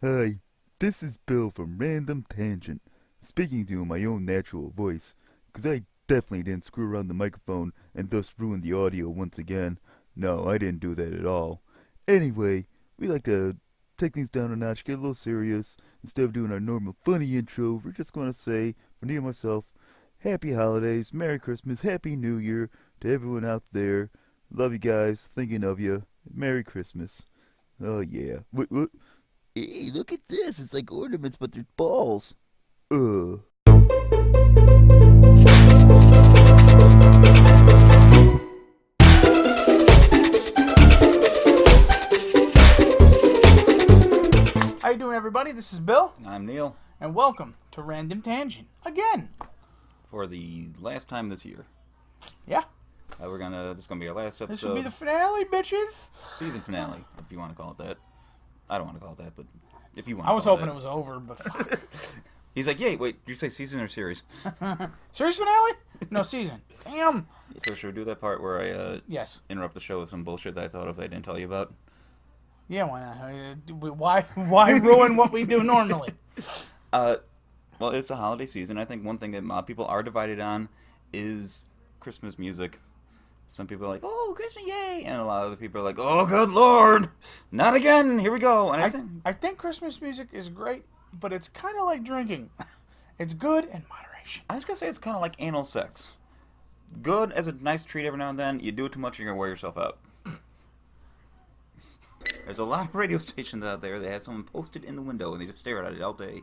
Hi, this is Bill from Random Tangent, speaking to you in my own natural voice, 'cause I definitely didn't screw around the microphone and thus ruin the audio once again. No, I didn't do that at all. Anyway, we like to take things down a notch, get a little serious. Instead of doing our normal funny intro, we're just going to say, for me and myself, Happy Holidays, Merry Christmas, Happy New Year to everyone out there. Love you guys, thinking of you. Merry Christmas. Oh yeah. What? Hey, look at this. It's like ornaments, but they're balls. Ugh. How you doing, everybody? This is Bill, I'm Neil, and welcome to Random Tangent again. for the last time this year. Yeah, This is gonna be our last episode. this will be the finale, bitches. Season finale, if you want to call it that. I don't want to call it that, but if you want. I was hoping it was over, but fuck. He's like, "Yay, wait, did you say season or series?" Series finale? No, season. Damn. So should we do that part where I Yes. interrupt the show with some bullshit that I thought of that I didn't tell you about? Yeah, why not? Why ruin what we do normally? Well, it's a holiday season. I think one thing that mob people are divided on is Christmas music. Some people are like, "Oh, Christmas, yay!" And a lot of other people are like, "Oh, good lord, not again! Here we go!" And I think Christmas music is great, but it's kind of like drinking. It's good in moderation. I was gonna say it's kind of like anal sex. Good as a nice treat every now and then. You do it too much, you're gonna wear yourself out. There's a lot of radio stations out there that have someone posted in the window and they just stare at it all day.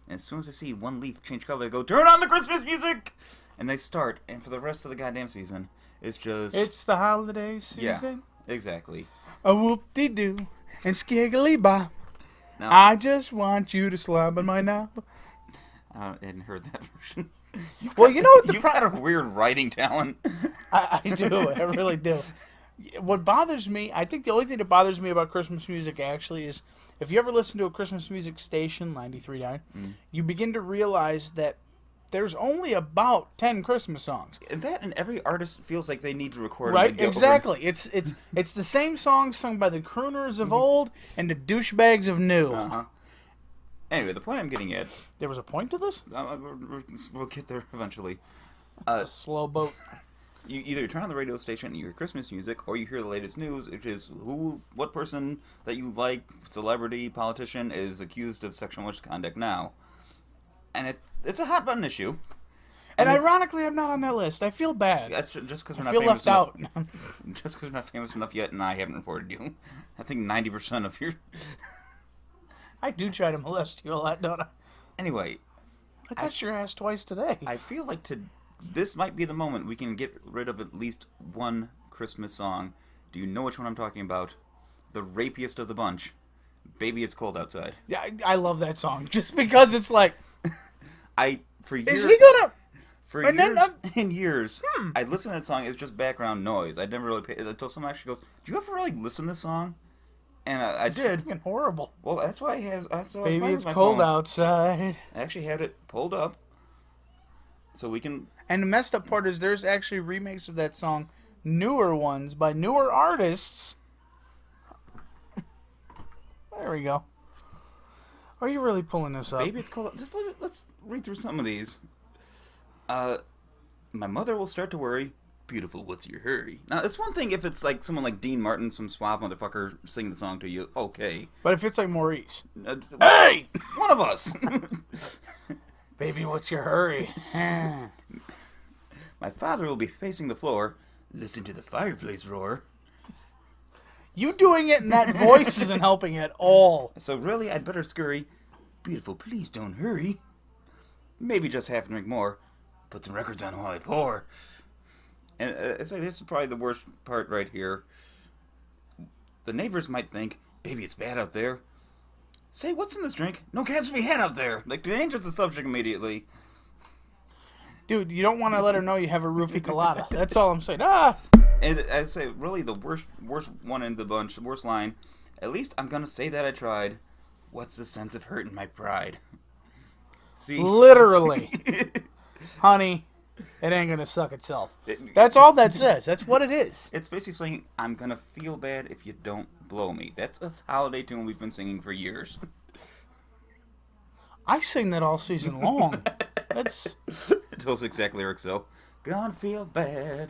And as soon as they see one leaf change color, they go, "Turn on the Christmas music!" And they start, and for the rest of the goddamn season, it's just... It's the holiday season. Yeah, exactly. A whoop-de-doo and skiggly-bop. Now, I just want you to slob on my knob. I hadn't heard that version. Well, you know what the You've got a weird writing talent. I do. I really do. What bothers me, I think the only thing that bothers me about Christmas music actually is if you ever listen to a Christmas music station, 93.9, you begin to realize that there's only about 10 Christmas songs. That and every artist feels like they need to record them Right? again Exactly. It's the same songs sung by the crooners of old and the douchebags of new. Uh-huh. Anyway, the point I'm getting at... There was a point to this? We'll get there eventually. It's a slow boat. You either turn on the radio station and you hear Christmas music, or you hear the latest news, which is what person that you like, celebrity, politician, is accused of sexual misconduct now. And it's a hot button issue. And ironically, I'm not on that list. I feel bad. That's just because we're I not feel famous left enough. out. Just because we're not famous enough yet, and I haven't reported you. I think 90% of your... I do try to molest you a lot, don't I? Anyway, I touched your ass twice today. I feel like this might be the moment we can get rid of at least one Christmas song. Do you know which one I'm talking about? The rapiest of the bunch. "Baby, It's Cold Outside." Yeah, I love that song just because it's like, For is years, he gonna? for and years then, and years, I listened to that song. It was just background noise. I'd never really paid until someone actually goes, "Do you ever really listen to this song?" And I Did fucking horrible. Well, that's why I have. Baby, it's cold outside. I actually had it pulled up, so we can. And the messed up part is there's actually remakes of that song, newer ones by newer artists. There we go. Are you really pulling this up? Baby, it's cold. Let's read through some of these. My mother will start to worry. Beautiful, what's your hurry? Now, it's one thing if it's like someone like Dean Martin, some suave motherfucker, singing the song to you. Okay. But if it's like Maurice. Hey! One of us! Baby, what's your hurry? My father will be pacing the floor. Listen to the fireplace roar. You doing it in that voice isn't helping at all. So really, I'd better scurry. Beautiful, please don't hurry. Maybe just half a drink more. Put some records on while I pour. And this is probably the worst part right here. The neighbors might think, "Baby, it's bad out there." Say, "What's in this drink?" "No cats to be had out there." Like, changes the subject immediately. Dude, you don't want to let her know you have a roofie colada. That's all I'm saying. And I'd say, really, the worst one in the bunch, the worst line. "At least I'm gonna say that I tried. What's the sense of hurt in my pride?" See? Literally. Honey, it ain't gonna suck itself. That's all that says. That's what it is. It's basically saying, "I'm gonna feel bad if you don't blow me." That's a holiday tune we've been singing for years. I sing that all season long. That's Those exact lyrics, though. Gonna feel bad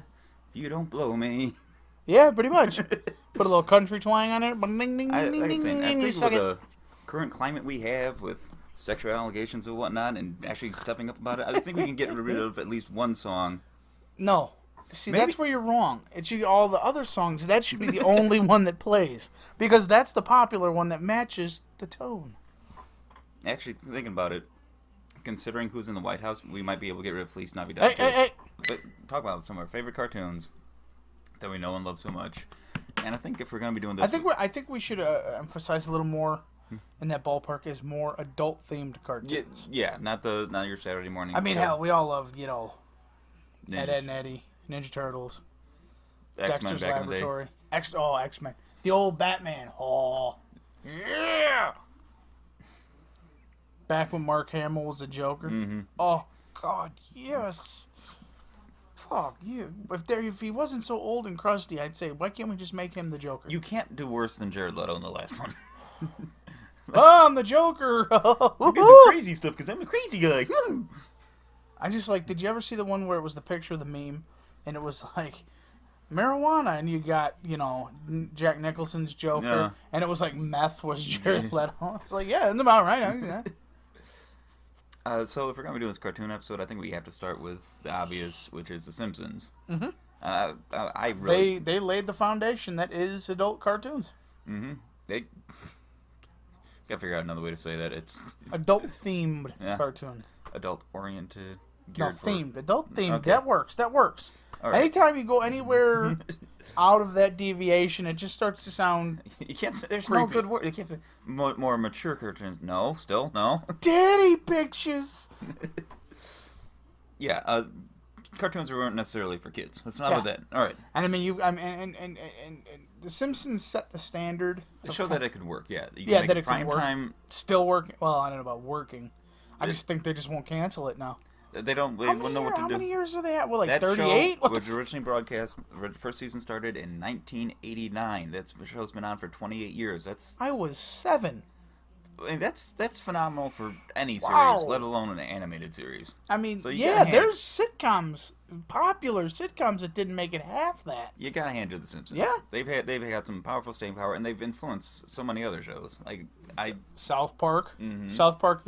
if you don't blow me. yeah, pretty much. Put a little country twang on it. Ding, ding, ding, Like I ding, was ding, saying, I ding, think suck with it. the current climate we have with sexual allegations and whatnot, and actually stepping up about it, I think we can get rid of at least one song. No. See, Maybe. that's where you're wrong. It should all the other songs. That should be the only one that plays because that's the popular one that matches the tone. Actually, thinking about it, considering who's in the White House, we might be able to get rid of Feliz Navidad. Hey, too. hey, hey. But talk about some of our favorite cartoons that we know and love so much. And I think if we're going to be doing this, I think we should emphasize a little more in that ballpark is more adult themed cartoons. yeah, not your Saturday morning. I mean, hell, we all love Ninja- Ed, Ed and Eddie, Ninja Turtles, X-Men Dexter's back in the day. Laboratory, X-Men, the old Batman. Oh, yeah. Back when Mark Hamill was the Joker. Mm-hmm. Oh God, yes. Fuck you. If he wasn't so old and crusty, I'd say, why can't we just make him the Joker? You can't do worse than Jared Leto in the last one. Oh, I'm the Joker. I can do crazy stuff because I'm a crazy guy. Woo! I just like. Did you ever see the one where it was the picture of the meme, and it was like marijuana, and you got Jack Nicholson's Joker, Yeah. and it was like meth was Jared Leto. I was like, yeah, that's about right. Yeah. So if we're going to be doing this cartoon episode, I think we have to start with the obvious, which is The Simpsons. Mm-hmm. I really... They laid the foundation that is adult cartoons. Mm-hmm. They... Gotta figure out another way to say that. It's Adult themed Yeah. cartoons. adult-oriented. No, geared for- themed. Adult themed. Okay. That works. All right. Anytime you go anywhere out of that deviation, it just starts to sound You can't say... There's no creepy. good word. You can't... More mature cartoons. No, still, no. daddy pictures. Yeah, cartoons weren't necessarily for kids. Let's not Yeah. with that. All right. And I mean, and The Simpsons set the standard. They showed that it could work, yeah. You can Yeah, make that it could prime work. time... Still working. Well, I don't know about working. I just think they just won't cancel it now. They wouldn't know what to How do. many years are they at? Well, like That 38? show was originally broadcast. The first season started in 1989. The show's been on for 28 years. I was 7. I mean, that's phenomenal for any Wow. series, let alone an animated series. I mean, So you yeah, gotta hand- there's sitcoms, popular sitcoms that didn't make it half that. You gotta hand it to The Simpsons. Yeah. they've had some powerful staying power, and they've influenced so many other shows. Like South Park. Mhm. South Park,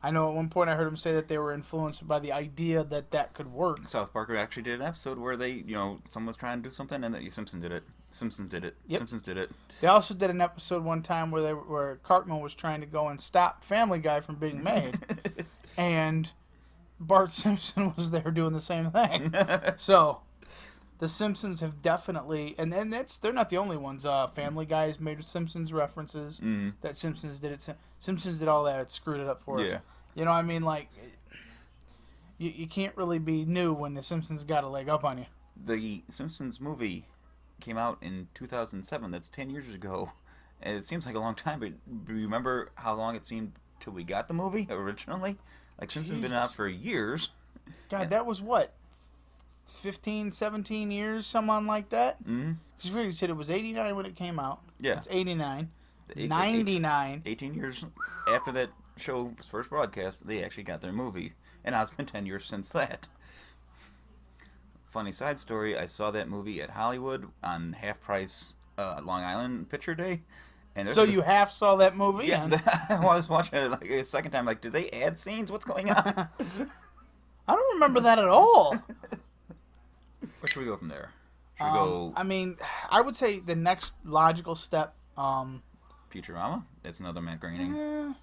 I know at one point I heard them say that they were influenced by the idea that could work. South Park actually did an episode where they, someone was trying to do something, and the Simpsons did it. Simpsons did it. Yep. Simpsons did it. They also did an episode one time where Cartman was trying to go and stop Family Guy from being made, and Bart Simpson was there doing the same thing. So, the Simpsons have definitely, and they're not the only ones. Family Guy has made Simpsons references. Mhm. That Simpsons did it. Simpsons did all that. It screwed it up for us. Yeah. You know what I mean? Like, you can't really be new when the Simpsons got a leg up on you. The Simpsons movie came out in 2007. That's 10 years ago. And it seems like a long time, but do you remember how long it seemed till we got the movie originally? Like, Simpsons been out Jesus. for years. God, that was what? 15, 17 years, something like that? Mm-hmm. Because you said it was 89 when it came out. Yeah. It's 89. Eight- 99. 18 years after that show was first broadcast, they actually got their movie. And now it's been 10 years since that. Funny side story, I saw that movie at Hollywood on half-price Long Island Picture Day. And there's So you half saw that movie? Yeah, and- I was watching it like a second time, like, did they add scenes? What's going on? I don't remember that at all. Where should we go from there? Should we go I mean, I would say the next logical step, Futurama? That's another Matt Groening.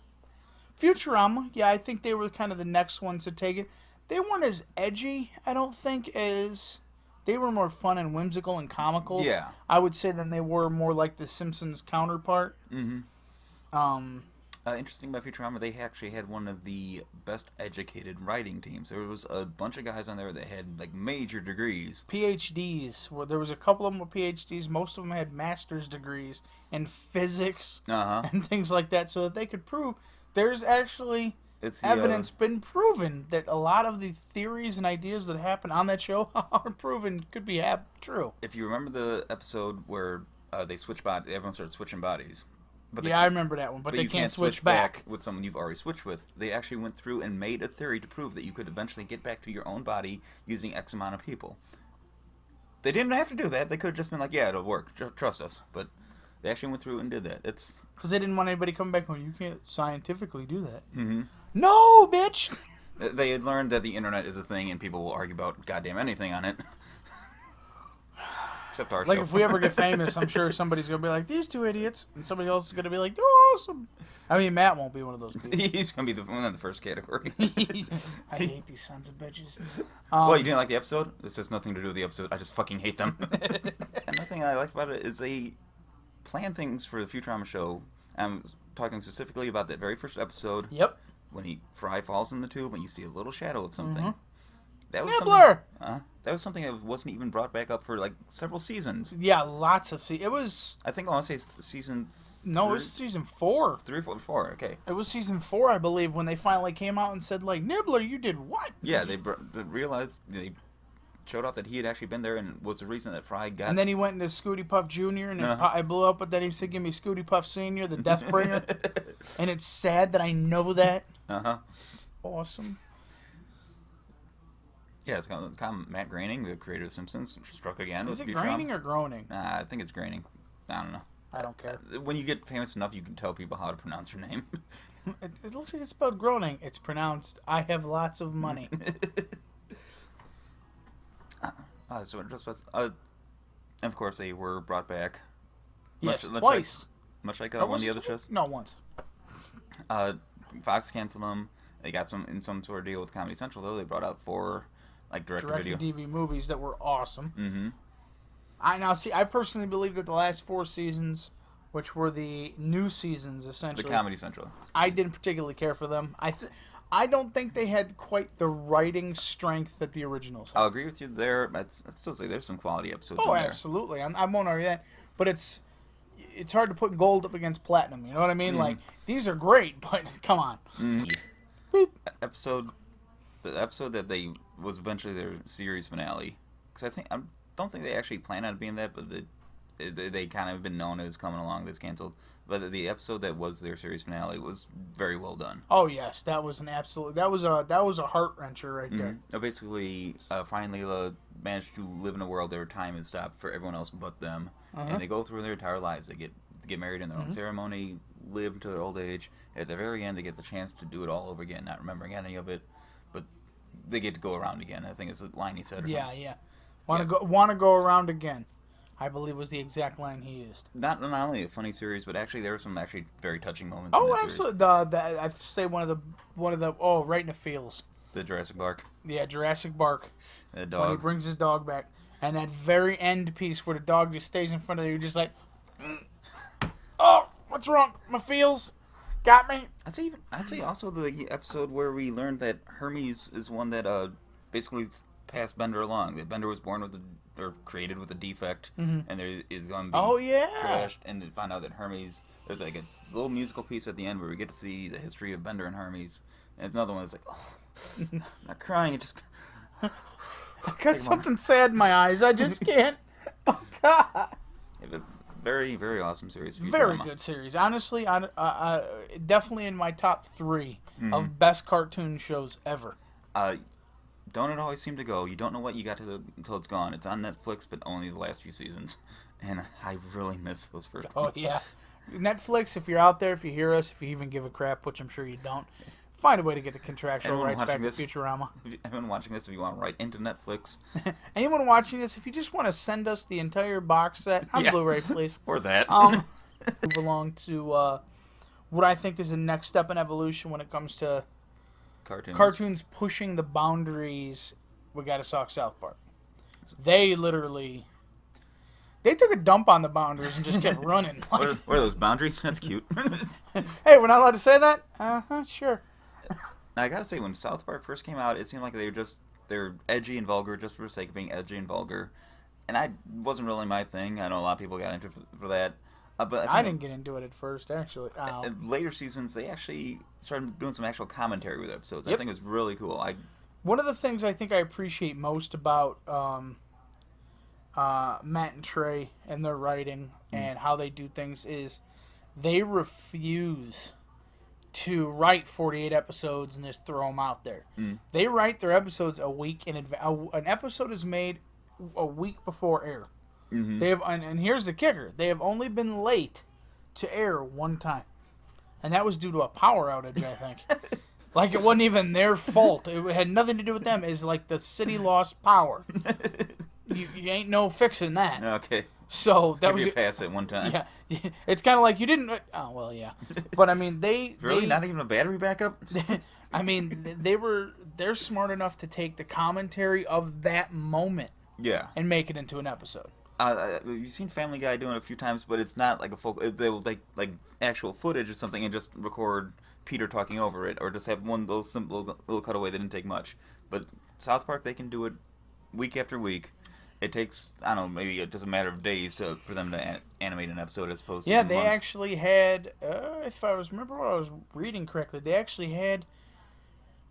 Futurama. Yeah, I think they were kind of the next ones to take it. They weren't as edgy, I don't think, as... They were more fun and whimsical and comical. Yeah. I would say than they were more like the Simpsons counterpart. Mm-hmm. Interesting about Futurama, they actually had one of the best educated writing teams. There was a bunch of guys on there that had like major degrees. PhDs. Well, there was a couple of them with PhDs. Most of them had master's degrees in physics Uh-huh. and things like that, so that they could prove there's actually It's the, evidence been proven that a lot of the theories and ideas that happen on that show are proven could be true. If you remember the episode where they switch bodies, everyone started switching bodies. But I remember that one, but they you can't switch back with someone you've already switched with. They actually went through and made a theory to prove that you could eventually get back to your own body using X amount of people. They didn't have to do that. They could have just been like, yeah, it'll work. Trust us. But they actually went through and did that. It's because they didn't want anybody coming back. Oh, you can't scientifically do that. Mm-hmm. No, bitch. They had learned that the internet is a thing and people will argue about goddamn anything on it. Except our Like, show. if we ever get famous, I'm sure somebody's going to be like, these two idiots. And somebody else is going to be like, they're awesome. I mean, Matt won't be one of those people. He's going to be one of the first category. I hate these sons of bitches. Well, you didn't like the episode? This has nothing to do with the episode. I just fucking hate them. Another thing I liked about it is they plan things for the Futurama show. I'm talking specifically about that very first episode. Yep. When Fry falls in the tube and you see a little shadow of something. Mm-hmm. That was Nibbler! that was something that wasn't even brought back up for like several seasons. Yeah, lots of it was. I think I want to say it's season. No, it was season 4. 3, 4, 4. Okay. It was season 4, I believe, when they finally came out and said, like, Nibbler, you did what? Yeah, they realized they showed off that he had actually been there and was the reason that Fry got. And then he went into Scooty Puff Jr. and it blew up, but then he said, give me Scooty Puff Sr., the Death Bringer. And it's sad that I know that. It's awesome. Yeah, it's kind of Matt Groening, the creator of The Simpsons, struck again. Is with it Futurama. Groening or Groening? Nah, I think it's Groening. I don't know. I don't care. When you get famous enough, you can tell people how to pronounce your name. It looks like it's spelled Groening. It's pronounced, I have lots of money. So just and of course they were brought back. Yes, much twice. Much like Oh, one of was the it other twice? shows. No, once. Fox canceled them. They got in some sort of deal with Comedy Central though. They brought out 4 like direct-to-video. Direct-to-DVD movies that were awesome. Mm-hmm. I personally believe that the last 4 seasons, which were the new seasons essentially, The Comedy Central. I didn't particularly care for them. I don't think they had quite the writing strength that the originals had. I'll agree with you there. I'd still say there's some quality episodes Oh, in there. absolutely. I won't argue that. But it's hard to put gold up against platinum. You know what I mean? Like, these are great, but come on. Beep. The episode that they was eventually their series finale. Because I don't think they actually planned on it being that, but they kind of been known as coming along that's canceled. But the episode that was their series finale was very well done. Oh yes, that was a heart wrencher right there. Basically, Fry and Leela managed to live in a world where time is stopped for everyone else but them, and they go through their entire lives. They get married in their own ceremony, live to their old age. At the very end, they get the chance to do it all over again, not remembering any of it, but they get to go around again. I think it's a line he said. Yeah. Want to go around again, I believe was the exact line he used. Not only a funny series, but actually there were some very touching moments. Oh, in that absolutely. I'd say one of the right in the feels. The Jurassic Park. Yeah, Jurassic Park. The When he dog. brings his dog back, and that very end piece where the dog just stays in front of you, just like, oh, what's wrong? My feels got me. I'd say also the episode where we learned that Hermes is one that basically passed Bender along. That Bender was born with or created with a defect, and there is going to be trashed. And they find out that Hermes, there's like a little musical piece at the end where we get to see the history of Bender and Hermes. And it's another one that's like, oh, I'm not crying. It just I got something sad in my eyes. I just can't. Oh God. very, very awesome series. Very good series. Honestly, definitely in my top 3 of best cartoon shows ever. Don't it always seem to go? You don't know what you got until it's gone. It's on Netflix, but only the last few seasons. And I really miss those first ones. Oh, yeah. Netflix, if you're out there, if you hear us, if you even give a crap, which I'm sure you don't, find a way to get the contractual Anyone rights back watching to Futurama. Anyone watching this, if you want to write into Netflix. Anyone watching this, if you just want to send us the entire box set on Blu-ray, please. Or that. Move along to what I think is the next step in evolution when it comes to cartoons pushing the boundaries. We got to talk South Park. They took a dump on the boundaries and just kept running. What are those boundaries? That's cute. Hey, we're not allowed to say that? Sure. Now, I gotta say, when South Park first came out, it seemed like they're edgy and vulgar just for the sake of being edgy and vulgar. And I wasn't really my thing. I know a lot of people got into it for that. But I didn't get into it at first, actually. In later seasons, they actually started doing some actual commentary with episodes. Yep. I think it's really cool. One of the things I think I appreciate most about Matt and Trey and their writing and how they do things is they refuse to write 48 episodes and just throw them out there. They write their episodes a week in advance. An episode is made a week before air. They have, and here's the kicker: they have only been late to air one time, and that was due to a power outage, I think. Like, it wasn't even their fault. It had nothing to do with them. It's like the city lost power. You ain't no fixing that. Okay. So that Give was you a pass at one time. yeah. It's kind of like you didn't. Oh well, yeah. But I mean, Really? Not even a battery backup? I mean, they're smart enough to take the commentary of that moment Yeah. and make it into an episode. You've seen Family Guy doing it a few times, but it's not like a full. They will take like actual footage or something and just record Peter talking over it, or just have one little simple little cutaway that didn't take much. But South Park, they can do it week after week. It takes, I don't know, maybe just a matter of days for them to animate an episode as opposed to Yeah, they months. actually had, if I remember what I was reading correctly, they actually had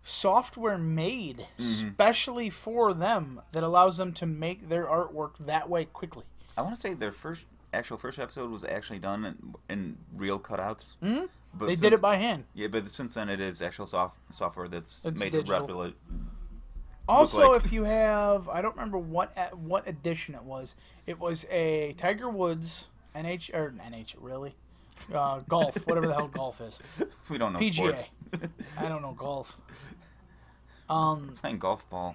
software made specially for them that allows them to make their artwork that way quickly. I want to say their first episode was actually done in real cutouts. Mm-hmm. But They did it by hand. Yeah, but since then it is actual software that's It's made digital. to replicate. Also, like- if you have, I don't remember what edition it was. It was a Tiger Woods really, golf, whatever the hell golf is. We don't know PGA. sports. I don't know golf. Playing golf ball.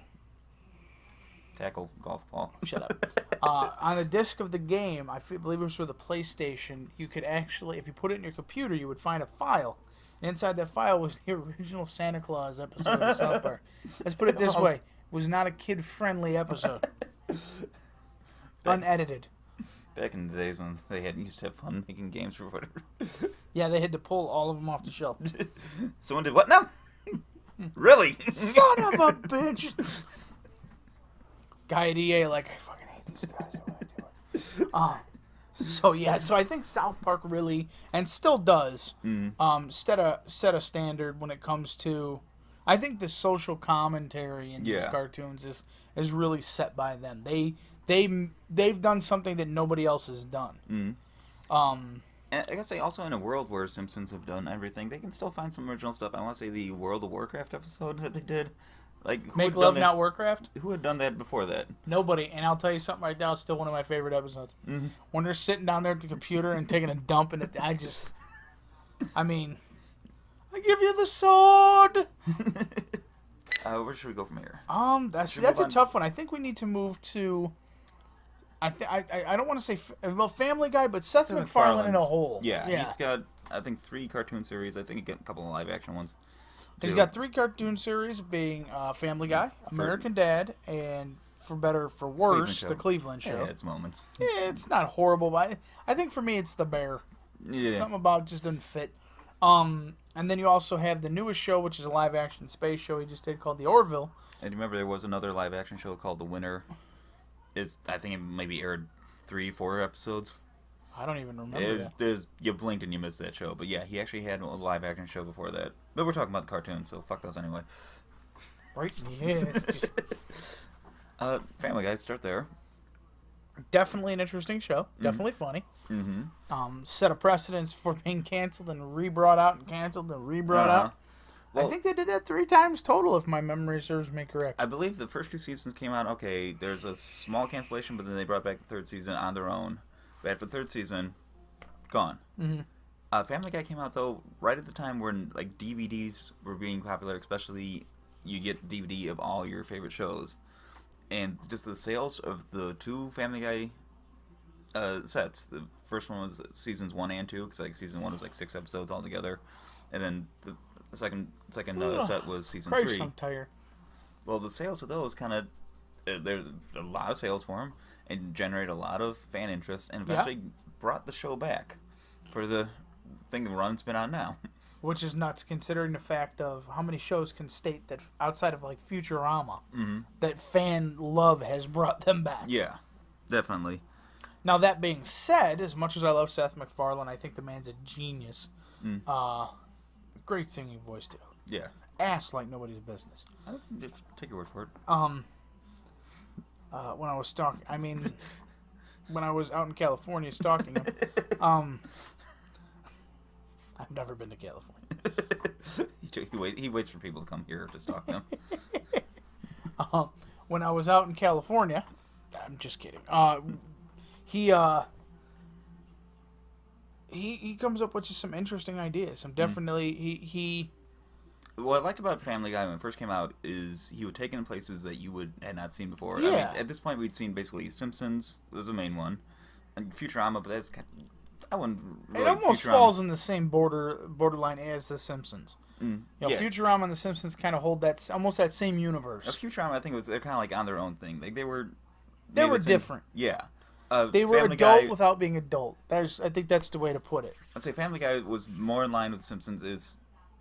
Tackle golf ball. Shut up. On the disc of the game, believe it was for the PlayStation, you could actually, if you put it in your computer, you would find a file. Inside that file was the original Santa Claus episode of South Park. Let's put it this way. It was not a kid-friendly episode. Unedited. Back in the days when they used to have fun making games or whatever. Yeah, they had to pull all of them off the shelf. Someone did what now? Really? Son of a bitch! Guy at EA, like, I fucking hate these guys. I want to do it. So I think South Park really, and still does, set a standard when it comes to. I think the social commentary in these cartoons is really set by them. They've done something that nobody else has done. And I guess also in a world where Simpsons have done everything, they can still find some original stuff. I want to say the World of Warcraft episode that they did. Like, Make Love Not Warcraft? Who had done that before that? Nobody. And I'll tell you something right now, it's still one of my favorite episodes. When they're sitting down there at the computer and taking a dump, and I give you the sword! Where should we go from here? That's a tough one. I think we need to move to. I don't want to say Family Guy, but Seth MacFarlane in a whole. Yeah, he's got I think 3 cartoon series. I think he got a couple of live action ones. He's got 3 cartoon series, being Family Guy, American Dad, and for better or for worse, the Cleveland Show. Yeah, it's moments. Yeah, it's not horrible, but I think for me it's the Bear. Yeah. Something about it just doesn't fit. And then you also have the newest show, which is a live action space show he just did called The Orville. And you remember there was another live action show called The Winner. I think it maybe aired 3-4 episodes. I don't even remember that. You blinked and you missed that show. But yeah, he actually had a live action show before that. But we're talking about the cartoons, so fuck those anyway. Right? Yeah. Family Guy, start there. Definitely an interesting show. Definitely funny. Mm-hmm. Set a precedence for being canceled and re-brought out and canceled and re-brought out. Well, I think they did that 3 times total, if my memory serves me correct. I believe the first 2 seasons came out, okay, there's a small cancellation, but then they brought back the 3rd season on their own. But after the 3rd season, gone. Family Guy came out, though, right at the time when like DVDs were being popular, especially you get DVD of all your favorite shows. And just the sales of the 2 Family Guy sets. The first one was seasons 1 and 2, because like season 1 was like 6 episodes altogether. And then the second set was season 3. I'm tired. Well, the sales of those kind of there's a lot of sales for them and generate a lot of fan interest, and eventually brought the show back for the thing the run it's been on now. Which is nuts, considering the fact of how many shows can state that outside of like Futurama, that fan love has brought them back. Yeah, definitely. Now that being said, as much as I love Seth MacFarlane, I think the man's a genius. Great singing voice too. Yeah. Ass like nobody's business. Just take your word for it. When I was when I was out in California stalking him, I've never been to California. He waits for people to come here to stalk him. When I was out in California, I'm just kidding. He comes up with just some interesting ideas. Some definitely he. What I liked about Family Guy when it first came out is he would take in places that you had not seen before. Yeah. I mean, at this point, we'd seen basically Simpsons was the main one, and Futurama, but that's kind of, I wouldn't really. It almost Futurama. falls in the same borderline as The Simpsons. Mm, You know, yeah. Futurama and The Simpsons kind of hold that almost that same universe. Futurama, I think they're kind of like on their own thing. Like they were They were the same- different. Yeah. They were Family adult Guy, without being adult. I think that's the way to put it. I'd say Family Guy was more in line with Simpsons. Is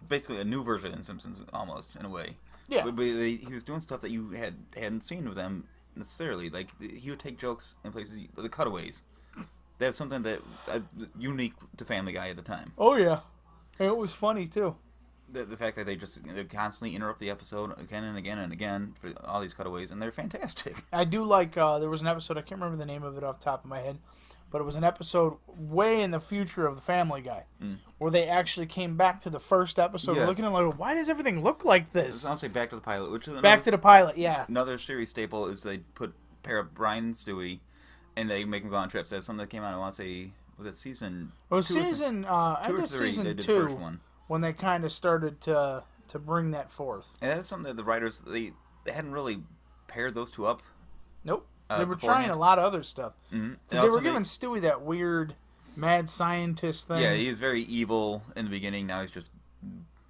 basically a new version of Simpsons, almost in a way. Yeah. But he was doing stuff that you hadn't seen with them necessarily. Like he would take jokes in places, the cutaways. That's something that unique to Family Guy at the time. Oh yeah, and it was funny too. The fact that they constantly interrupt the episode again and again and again for all these cutaways, and they're fantastic. I do like. There was an episode, I can't remember the name of it off the top of my head, but it was an episode way in the future of the Family Guy, where they actually came back to the first episode, Yes. looking at like, why does everything look like this? I'll say Back to the Pilot, which is Back to the pilot, yeah. another series staple is they pair up Brian and Stewie, and they make them go on trips. That's something that came out. I want to say was it season? It was 2 or 3? season, 2 I or think 3. season They did 2 the first one. when they kind of started to bring that forth. And that's something that the writers they hadn't really paired those two up. Nope, they were beforehand. trying a lot of other stuff. Mm-hmm. Because they were giving Stewie that weird mad scientist thing. Yeah, he was very evil in the beginning. Now he's just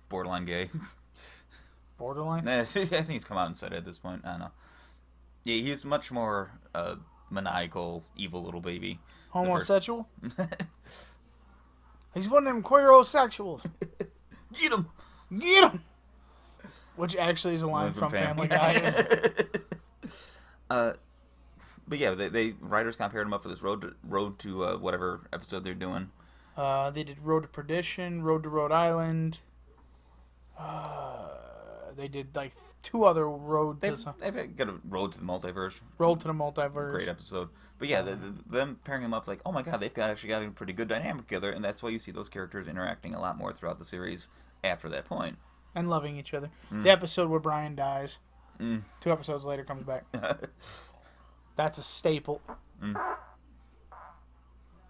borderline gay. Borderline. I think he's come out and said it at this point. I don't know. Yeah, he's much more maniacal, evil little baby. Homosexual. He's one of them queerosexuals. Get him! Get him! Which actually is a line from Family Guy. But yeah, they writers compared him up for this road to whatever episode they're doing. They did Road to Perdition, Road to Rhode Island. They did like 2 other roads. They've got a road to the multiverse. Road to the Multiverse. Great episode. But yeah, them pairing them up like, oh my god, they've actually got a pretty good dynamic together, and that's why you see those characters interacting a lot more throughout the series after that point. And loving each other. The episode where Brian dies. 2 episodes later comes back. That's a staple.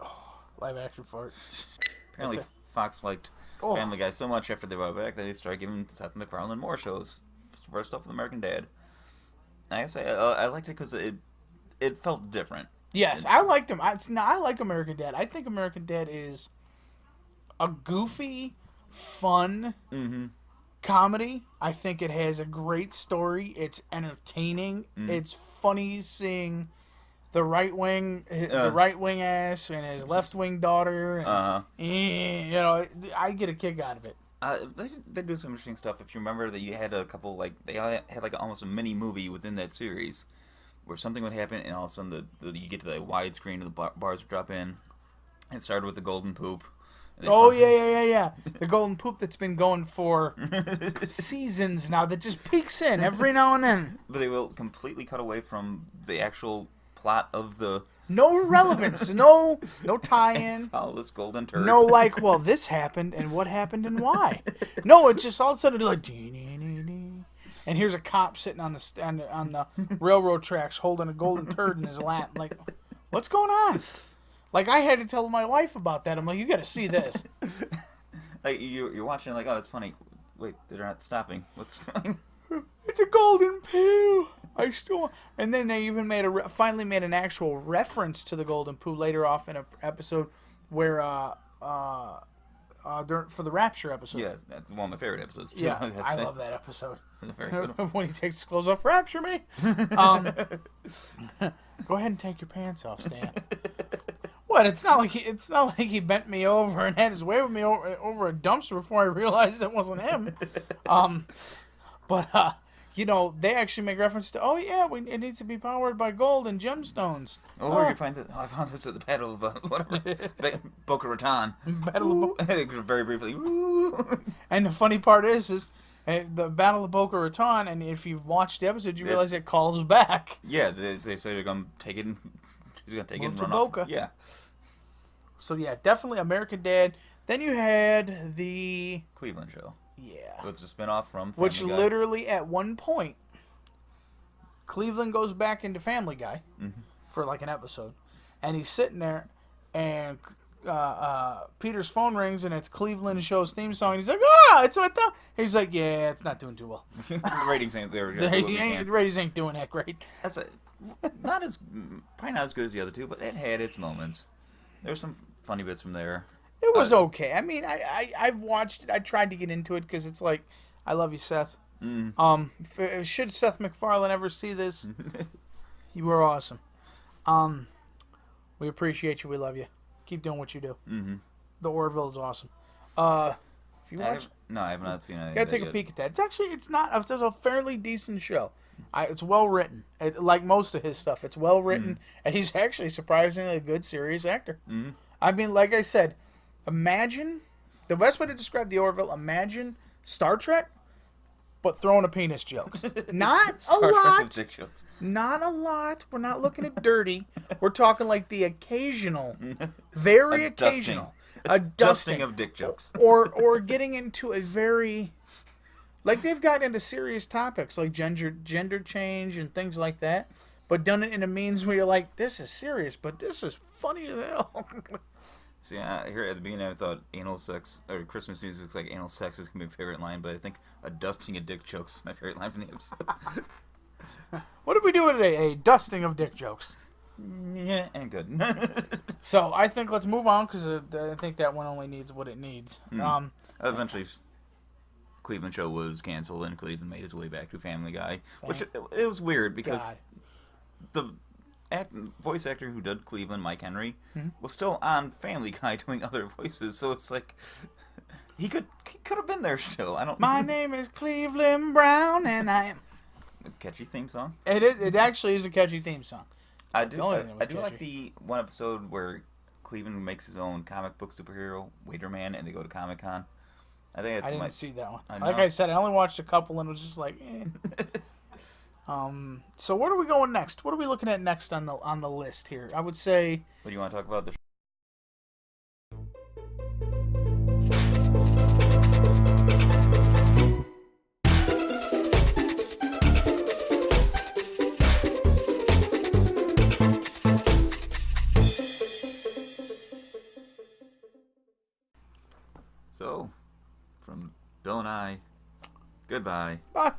Oh, live action fart. Apparently, Fox liked Family Guy so much after they brought it back that they started giving Seth MacFarlane more shows. First off with American Dad. I guess I liked it because it felt different. Yes, I liked him. I like American Dad. I think American Dad is a goofy, fun comedy. I think it has a great story. It's entertaining. It's funny seeing the right wing ass and his left wing daughter. And, you know, I get a kick out of it. They do some interesting stuff. If you remember that you had a couple they had like almost a mini movie within that series, where something would happen and all of a sudden you get to the widescreen and the bars would drop in. It started with the golden poop. Oh yeah. The golden poop that's been going for seasons now that just peeks in every now and then. But they will completely cut away from the actual plot of the. No relevance, no tie-in. Follow this golden turd. No, like, well, this happened and what happened and why. No, it's just all of a sudden like, and here's a cop sitting on the railroad tracks holding a golden turd in his lap. Like, what's going on? Like, I had to tell my wife about that. I'm like, you got to see this. Like you're watching, like, oh, that's funny. Wait, they're not stopping. What's going? It's a golden poo. And then they even finally made an actual reference to the golden poo later off in an episode where for the Rapture episode. Yeah, that's one of my favorite episodes too. Yeah, I love that episode. Very good one. When he takes his clothes off, rapture me. Go ahead and take your pants off, Stan. What? It's not like he bent me over and had his way with me over a dumpster before I realized it wasn't him. But you know, they actually make reference to, oh yeah, it needs to be powered by gold and gemstones. Oh, where you find it? Oh, I found this at the Battle of whatever, Boca Raton. Battle of Very briefly. And the funny part is the Battle of Boca Raton, and if you've watched the episode, you realize it calls back. Yeah, they say they're gonna take it. She's gonna take it and run Boca. off. Yeah. So yeah, definitely American Dad. Then you had the Cleveland Show. yeah, So it's a spinoff from Family which Guy. literally at one point, Cleveland goes back into Family Guy for like an episode, and he's sitting there, and Peter's phone rings, and it's Cleveland Show's theme song. And he's like, "Oh, it's what the?" He's like, "Yeah, it's not doing too well. The ratings ain't there. The ratings ain't doing that great." That's probably not as good as the other two, but it had its moments. There's some funny bits from there. It was okay. I mean, I've watched it. I tried to get into it because it's like, I love you, Seth. Should Seth MacFarlane ever see this, you were awesome. We appreciate you. We love you. Keep doing what you do. The Orville is awesome. If you watch, No, I have not seen it. you gotta take a peek at that. It's a fairly decent show. It's well written. Like most of his stuff, it's well written, and he's actually surprisingly a good, serious actor. I mean, like I said, imagine the best way to describe the Orville. Imagine Star Trek, but throwing a penis jokes. Not a Star Trek lot. with dick jokes. Not a lot. We're not looking at dirty. We're talking like the occasional, very occasional, a Dusting of dick jokes. or getting into a very, like they've gotten into serious topics like gender change and things like that, but done it in a means where you're like, this is serious, but this is funny as hell. See, here at the beginning I thought anal sex, or Christmas music looks like anal sex is going to be my favorite line, but I think a dusting of dick jokes is my favorite line from the episode. What did we do today? A dusting of dick jokes. Yeah, and good. So I think let's move on because I think that one only needs what it needs. Eventually, Cleveland Show was canceled, and Cleveland made his way back to Family Guy, which it was weird because God. the voice actor who did Cleveland, Mike Henry, was still on Family Guy doing other voices. So it's like he could have been there still. I don't. My name is Cleveland Brown, and I am. A catchy theme song. It is. It actually is a catchy theme song. I do catchy. like the one episode where Cleveland makes his own comic book superhero, Waiter Man, and they go to Comic-Con. I think I didn't see that one. I Like know. I said, I only watched a couple and was just like, So where are we going next? What are we looking at next on the list here? I would say. What do you want to talk about? So, from Bill and I, goodbye. Bye.